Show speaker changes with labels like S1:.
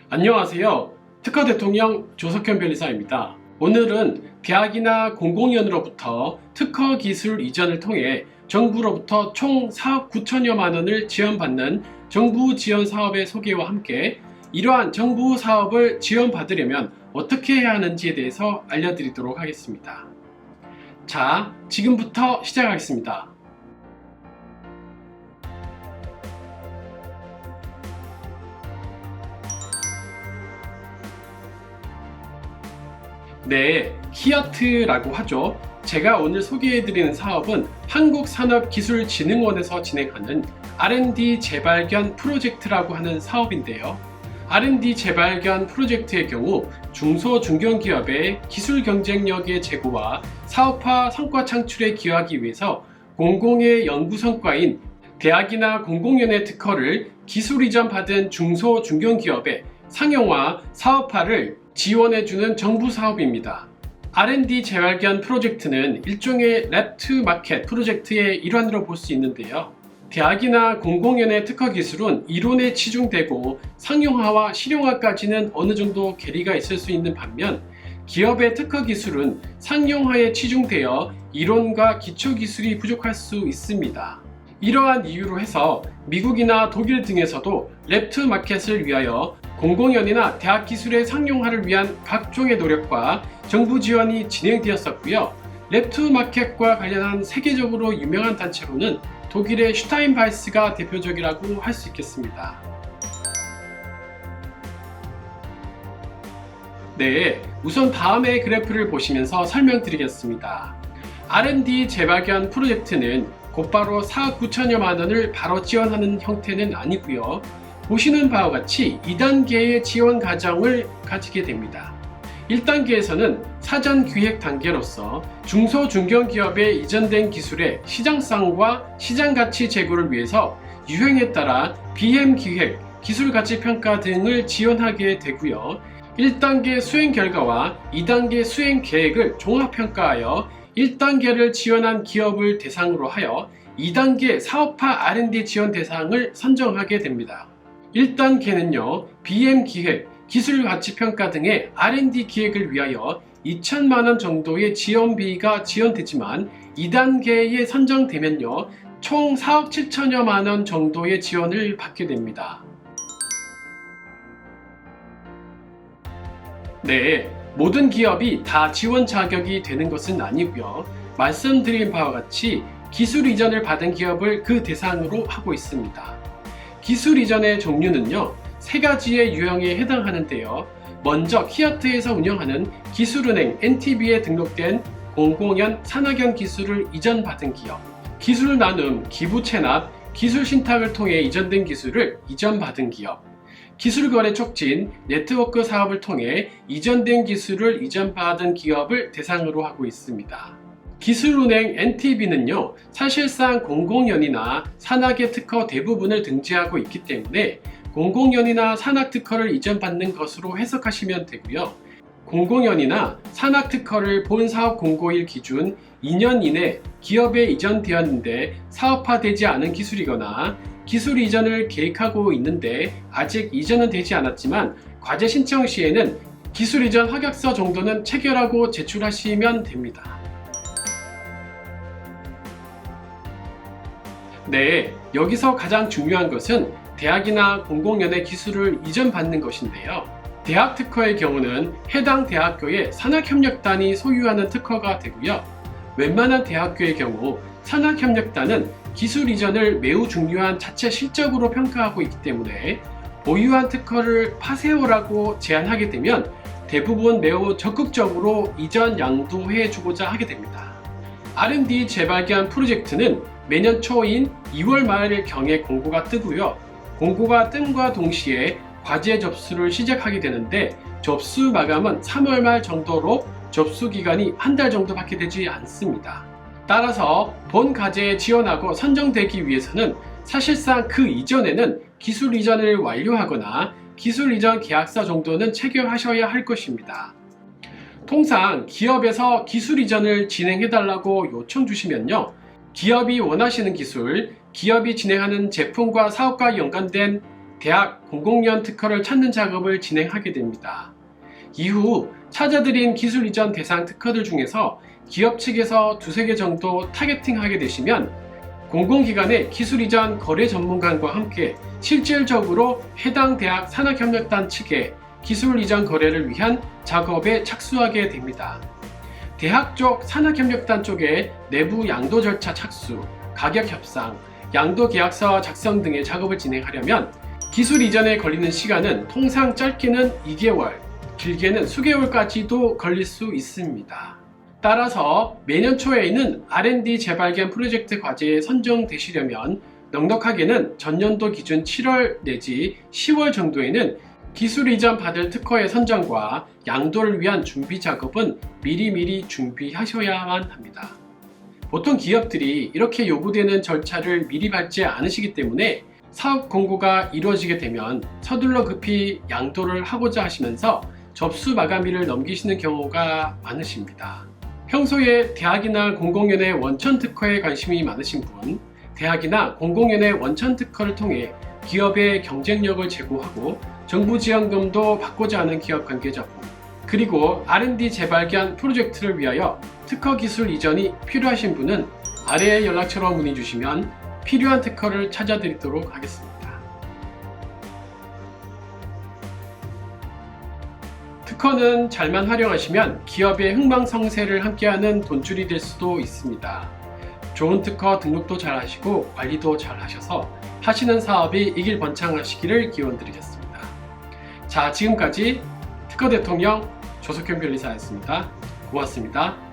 S1: 안녕하세요. 특허 대통령 조석현 변리사입니다. 오늘은 대학이나 공공연으로부터 특허 기술 이전을 통해 정부로부터 총 4억 9천여만 원을 지원받는 정부 지원 사업의 소개와 함께 이러한 정부 사업을 지원받으려면 어떻게 해야 하는지에 대해서 알려드리도록 하겠습니다. 자, 지금부터 시작하겠습니다. 네, 히아트라고 하죠. 제가 오늘 소개해드리는 사업은 한국산업기술진흥원에서 진행하는 R&D 재발견 프로젝트라고 하는 사업인데요. R&D 재발견 프로젝트의 경우 중소중견기업의 기술 경쟁력의 제고와 사업화 성과 창출에 기여하기 위해서 공공의 연구 성과인 대학이나 공공연의 특허를 기술 이전 받은 중소중견기업의 상용화, 사업화를 지원해주는 정부 사업입니다. R&D 재발견 프로젝트는 일종의 랩투 마켓 프로젝트의 일환으로 볼 수 있는데요. 대학이나 공공연의 특허 기술은 이론에 치중되고 상용화와 실용화까지는 어느 정도 괴리가 있을 수 있는 반면 기업의 특허 기술은 상용화에 치중되어 이론과 기초 기술이 부족할 수 있습니다. 이러한 이유로 해서 미국이나 독일 등에서도 랩투 마켓을 위하여 공공연이나 대학 기술의 상용화를 위한 각종의 노력과 정부 지원이 진행되었었고요. 랩투 마켓과 관련한 세계적으로 유명한 단체로는 독일의 슈타인바이스가 대표적이라고 할 수 있겠습니다. 네, 우선 다음의 그래프를 보시면서 설명드리겠습니다. R&D 재발견 프로젝트는 곧바로 4억 9천여만 원을 바로 지원하는 형태는 아니고요. 보시는 바와 같이 2단계의 지원 과정을 가지게 됩니다. 1단계에서는 사전 기획 단계로서 중소중견기업에 이전된 기술의 시장성과 시장가치 제고를 위해서 유형에 따라 BM 기획, 기술가치평가 등을 지원하게 되고요. 1단계 수행 결과와 2단계 수행 계획을 종합평가하여 1단계를 지원한 기업을 대상으로 하여 2단계 사업화 R&D 지원 대상을 선정하게 됩니다. 1단계는요, BM 기획, 기술가치평가 등의 R&D 기획을 위하여 2천만 원 정도의 지원비가 지원되지만 2단계에 선정되면요, 총 4억 7천여만 원 정도의 지원을 받게 됩니다. 네, 모든 기업이 다 지원 자격이 되는 것은 아니고요. 말씀드린 바와 같이 기술 이전을 받은 기업을 그 대상으로 하고 있습니다. 기술 이전의 종류는요, 3가지의 유형에 해당하는데요. 먼저 히아트에서 운영하는 기술은행 NTB에 등록된 공공연 산학연 기술을 이전받은 기업, 기술 나눔, 기부 체납, 기술 신탁을 통해 이전된 기술을 이전받은 기업, 기술 거래 촉진, 네트워크 사업을 통해 이전된 기술을 이전받은 기업을 대상으로 하고 있습니다. 기술은행 NTB는요, 사실상 공공연이나 산학의 특허 대부분을 등재하고 있기 때문에 공공연이나 산학 특허를 이전받는 것으로 해석하시면 되고요. 공공연이나 산학 특허를 본 사업 공고일 기준 2년 이내 기업에 이전되었는데 사업화되지 않은 기술이거나 기술 이전을 계획하고 있는데 아직 이전은 되지 않았지만 과제 신청 시에는 기술 이전 확약서 정도는 체결하고 제출하시면 됩니다. 네, 여기서 가장 중요한 것은 대학이나 공공연의 기술을 이전받는 것인데요. 대학 특허의 경우는 해당 대학교의 산학협력단이 소유하는 특허가 되고요. 웬만한 대학교의 경우 산학협력단은 기술 이전을 매우 중요한 자체 실적으로 평가하고 있기 때문에 보유한 특허를 파세요라고 제안하게 되면 대부분 매우 적극적으로 이전 양도해 주고자 하게 됩니다. R&D 재발견 프로젝트는 매년 초인 2월 말경에 공고가 뜨고요. 공고가 뜸과 동시에 과제 접수를 시작하게 되는데 접수 마감은 3월 말 정도로 접수 기간이 한 달 정도밖에 되지 않습니다. 따라서 본 과제에 지원하고 선정되기 위해서는 사실상 그 이전에는 기술 이전을 완료하거나 기술 이전 계약서 정도는 체결하셔야 할 것입니다. 통상 기업에서 기술 이전을 진행해달라고 요청 주시면요, 기업이 원하시는 기술, 기업이 진행하는 제품과 사업과 연관된 대학 공공연 특허를 찾는 작업을 진행하게 됩니다. 이후 찾아드린 기술 이전 대상 특허들 중에서 기업 측에서 두세 개 정도 타겟팅하게 되시면 공공기관의 기술 이전 거래 전문가과 함께 실질적으로 해당 대학 산학협력단 측에 기술 이전 거래를 위한 작업에 착수하게 됩니다. 대학 쪽 산학협력단 쪽에 내부 양도 절차 착수, 가격 협상, 양도 계약서 작성 등의 작업을 진행하려면 기술 이전에 걸리는 시간은 통상 짧게는 2개월, 길게는 수개월까지도 걸릴 수 있습니다. 따라서 매년 초에는 R&D 재발견 프로젝트 과제에 선정되시려면 넉넉하게는 전년도 기준 7월 내지 10월 정도에는 기술 이전 받을 특허의 선정과 양도를 위한 준비 작업은 미리미리 준비하셔야만 합니다. 보통 기업들이 이렇게 요구되는 절차를 미리 밟지 않으시기 때문에 사업 공고가 이루어지게 되면 서둘러 급히 양도를 하고자 하시면서 접수 마감일을 넘기시는 경우가 많으십니다. 평소에 대학이나 공공연의 원천 특허에 관심이 많으신 분, 대학이나 공공연의 원천 특허를 통해 기업의 경쟁력을 제고하고 정부 지원금도 받고자 하는 기업 관계자분, 그리고 R&D 재발견 프로젝트를 위하여 특허 기술 이전이 필요하신 분은 아래의 연락처로 문의 주시면 필요한 특허를 찾아드리도록 하겠습니다. 특허는 잘만 활용하시면 기업의 흥망성쇠를 함께하는 돈줄이 될 수도 있습니다. 좋은 특허 등록도 잘 하시고 관리도 잘 하셔서 하시는 사업이 이길번창하시기를 기원드리겠습니다. 자, 지금까지 특허 대통령 조석현 변리사였습니다. 고맙습니다.